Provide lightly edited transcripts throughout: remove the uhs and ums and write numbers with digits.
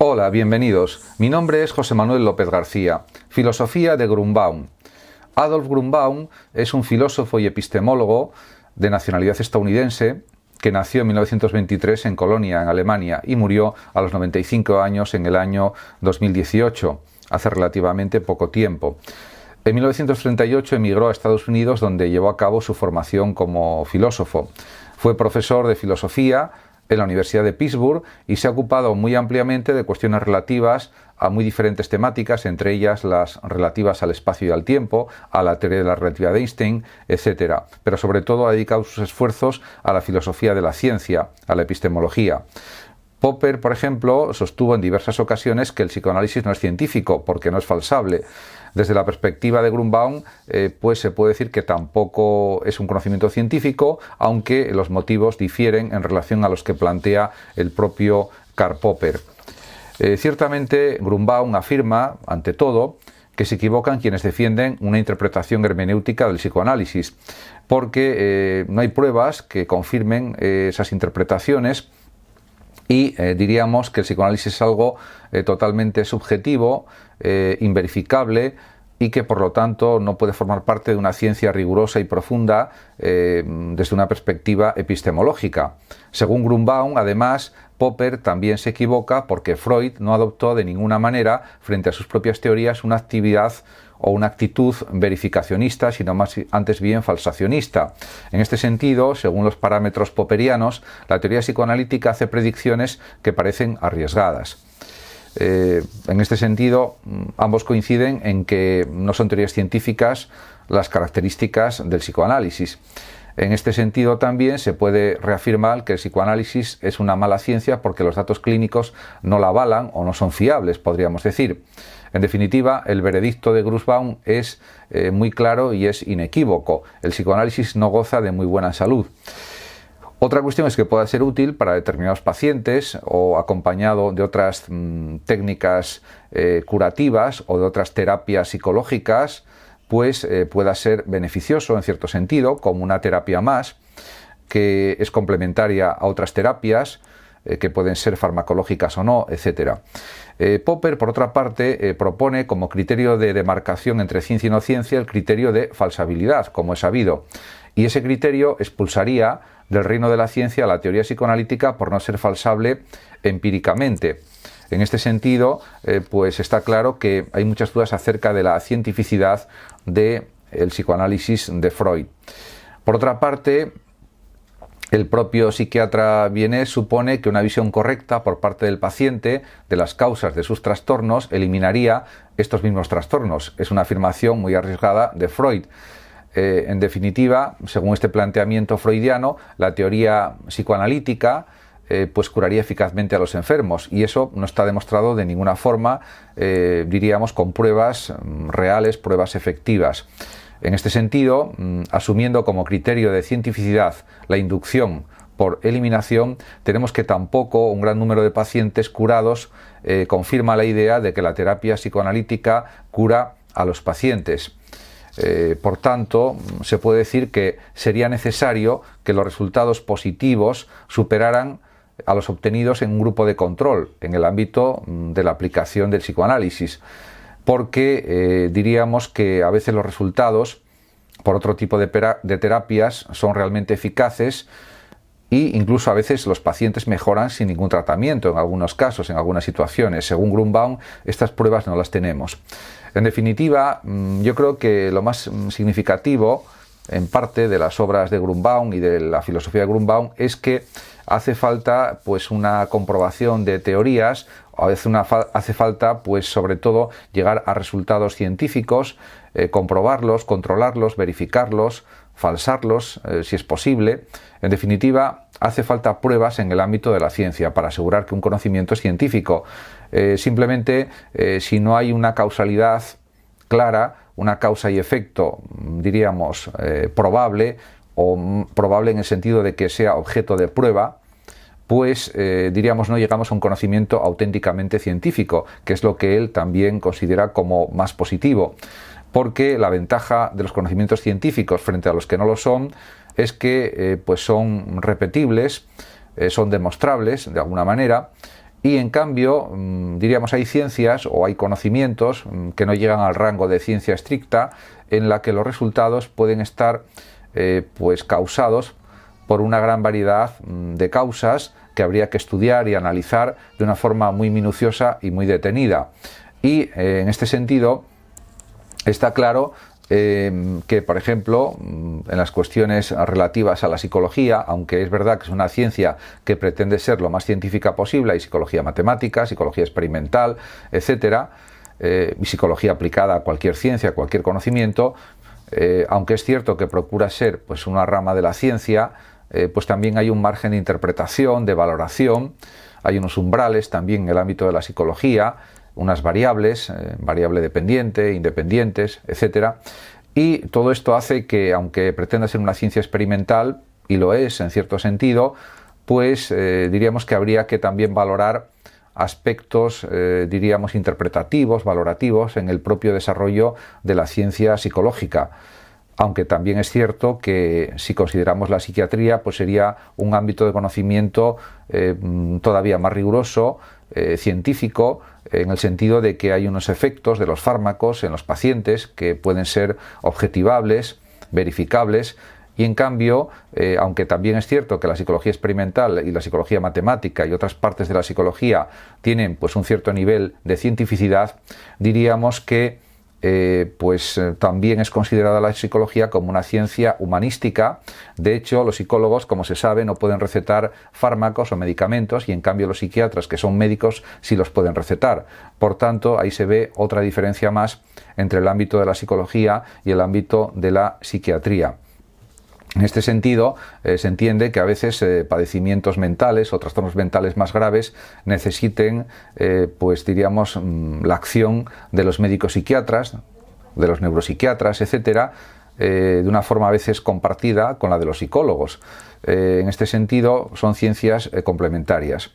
Hola, bienvenidos. Mi nombre es José Manuel López García. Filosofía de Grünbaum. Adolf Grünbaum es un filósofo y epistemólogo de nacionalidad estadounidense que nació en 1923 en Colonia, en Alemania, y murió a los 95 años en el año 2018, hace relativamente poco tiempo. En 1938 emigró a Estados Unidos, donde llevó a cabo su formación como filósofo. Fue profesor de filosofía en la Universidad de Pittsburgh y se ha ocupado muy ampliamente de cuestiones relativas a muy diferentes temáticas, entre ellas las relativas al espacio y al tiempo, a la teoría de la relatividad de Einstein, etc. Pero sobre todo ha dedicado sus esfuerzos a la filosofía de la ciencia, a la epistemología. Popper, por ejemplo, sostuvo en diversas ocasiones que el psicoanálisis no es científico, porque no es falsable. Desde la perspectiva de Grünbaum, pues se puede decir que tampoco es un conocimiento científico, aunque los motivos difieren en relación a los que plantea el propio Karl Popper. Ciertamente, Grünbaum afirma, ante todo, que se equivocan quienes defienden una interpretación hermenéutica del psicoanálisis, porque no hay pruebas que confirmen esas interpretaciones. Y diríamos que el psicoanálisis es algo totalmente subjetivo, inverificable, y que por lo tanto no puede formar parte de una ciencia rigurosa y profunda desde una perspectiva epistemológica. Según Grünbaum, además, Popper también se equivoca porque Freud no adoptó de ninguna manera, frente a sus propias teorías, una actividad o una actitud verificacionista, sino antes bien falsacionista. En este sentido, según los parámetros popperianos, la teoría psicoanalítica hace predicciones que parecen arriesgadas. En este sentido, ambos coinciden en que no son teorías científicas las características del psicoanálisis. En este sentido también se puede reafirmar que el psicoanálisis es una mala ciencia porque los datos clínicos no la avalan o no son fiables, podríamos decir. En definitiva, el veredicto de Grünbaum es muy claro y es inequívoco. El psicoanálisis no goza de muy buena salud. Otra cuestión es que pueda ser útil para determinados pacientes o acompañado de otras técnicas curativas o de otras terapias psicológicas, pues pueda ser beneficioso en cierto sentido, como una terapia más, que es complementaria a otras terapias, que pueden ser farmacológicas o no, etc. Popper, por otra parte, propone como criterio de demarcación entre ciencia y no ciencia el criterio de falsabilidad, como es sabido, y ese criterio expulsaría del reino de la ciencia la teoría psicoanalítica por no ser falsable empíricamente. En este sentido, pues está claro que hay muchas dudas acerca de la cientificidad del psicoanálisis de Freud. Por otra parte, el propio psiquiatra vienés supone que una visión correcta por parte del paciente de las causas de sus trastornos eliminaría estos mismos trastornos. Es una afirmación muy arriesgada de Freud. En definitiva, según este planteamiento freudiano, la teoría psicoanalítica pues curaría eficazmente a los enfermos, y eso no está demostrado de ninguna forma, diríamos, con pruebas reales, pruebas efectivas. En este sentido, asumiendo como criterio de cientificidad la inducción por eliminación, tenemos que tampoco un gran número de pacientes curados confirma la idea de que la terapia psicoanalítica cura a los pacientes. Por tanto, se puede decir que sería necesario que los resultados positivos superaran a los obtenidos en un grupo de control en el ámbito de la aplicación del psicoanálisis, porque diríamos que a veces los resultados por otro tipo de terapias son realmente eficaces e incluso a veces los pacientes mejoran sin ningún tratamiento en algunos casos, en algunas situaciones. Según Grünbaum, estas pruebas no las tenemos. En definitiva, yo creo que lo más significativo, en parte, de las obras de Grünbaum y de la filosofía de Grünbaum es que hace falta pues una comprobación de teorías, a veces hace falta pues sobre todo llegar a resultados científicos, comprobarlos, controlarlos, verificarlos, falsarlos si es posible. En definitiva, hace falta pruebas en el ámbito de la ciencia para asegurar que un conocimiento es científico. Simplemente, si no hay una causalidad clara, una causa y efecto, diríamos, probable, o probable en el sentido de que sea objeto de prueba, pues diríamos no llegamos a un conocimiento auténticamente científico, que es lo que él también considera como más positivo, porque la ventaja de los conocimientos científicos frente a los que no lo son es que pues son repetibles, son demostrables de alguna manera, y en cambio, diríamos, hay ciencias o hay conocimientos que no llegan al rango de ciencia estricta, en la que los resultados pueden estar pues causados por una gran variedad de causas que habría que estudiar y analizar de una forma muy minuciosa y muy detenida. Y en este sentido está claro que, por ejemplo, en las cuestiones relativas a la psicología, aunque es verdad que es una ciencia que pretende ser lo más científica posible, hay psicología matemática, psicología experimental, etcétera, y psicología aplicada a cualquier ciencia, a cualquier conocimiento, aunque es cierto que procura ser pues una rama de la ciencia, pues también hay un margen de interpretación, de valoración, hay unos umbrales también en el ámbito de la psicología, unas variables, variable dependiente, independientes, etcétera, y todo esto hace que, aunque pretenda ser una ciencia experimental, y lo es en cierto sentido, pues diríamos que habría que también valorar aspectos, diríamos, interpretativos, valorativos en el propio desarrollo de la ciencia psicológica. Aunque también es cierto que si consideramos la psiquiatría, pues sería un ámbito de conocimiento todavía más riguroso, científico, en el sentido de que hay unos efectos de los fármacos en los pacientes que pueden ser objetivables, verificables, y en cambio, aunque también es cierto que la psicología experimental y la psicología matemática y otras partes de la psicología tienen pues un cierto nivel de cientificidad, diríamos que también es considerada la psicología como una ciencia humanística. De hecho, los psicólogos, como se sabe, no pueden recetar fármacos o medicamentos, y en cambio los psiquiatras, que son médicos, sí los pueden recetar. Por tanto, ahí se ve otra diferencia más entre el ámbito de la psicología y el ámbito de la psiquiatría. En este sentido, se entiende que a veces padecimientos mentales o trastornos mentales más graves necesiten, pues diríamos, la acción de los médicos psiquiatras, de los neuropsiquiatras, etcétera, de una forma a veces compartida con la de los psicólogos. En este sentido, son ciencias complementarias.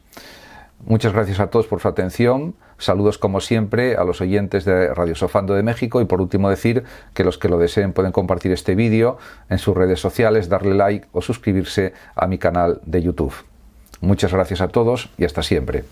Muchas gracias a todos por su atención. Saludos como siempre a los oyentes de Radio Sofando de México, y por último decir que los que lo deseen pueden compartir este vídeo en sus redes sociales, darle like o suscribirse a mi canal de YouTube. Muchas gracias a todos y hasta siempre.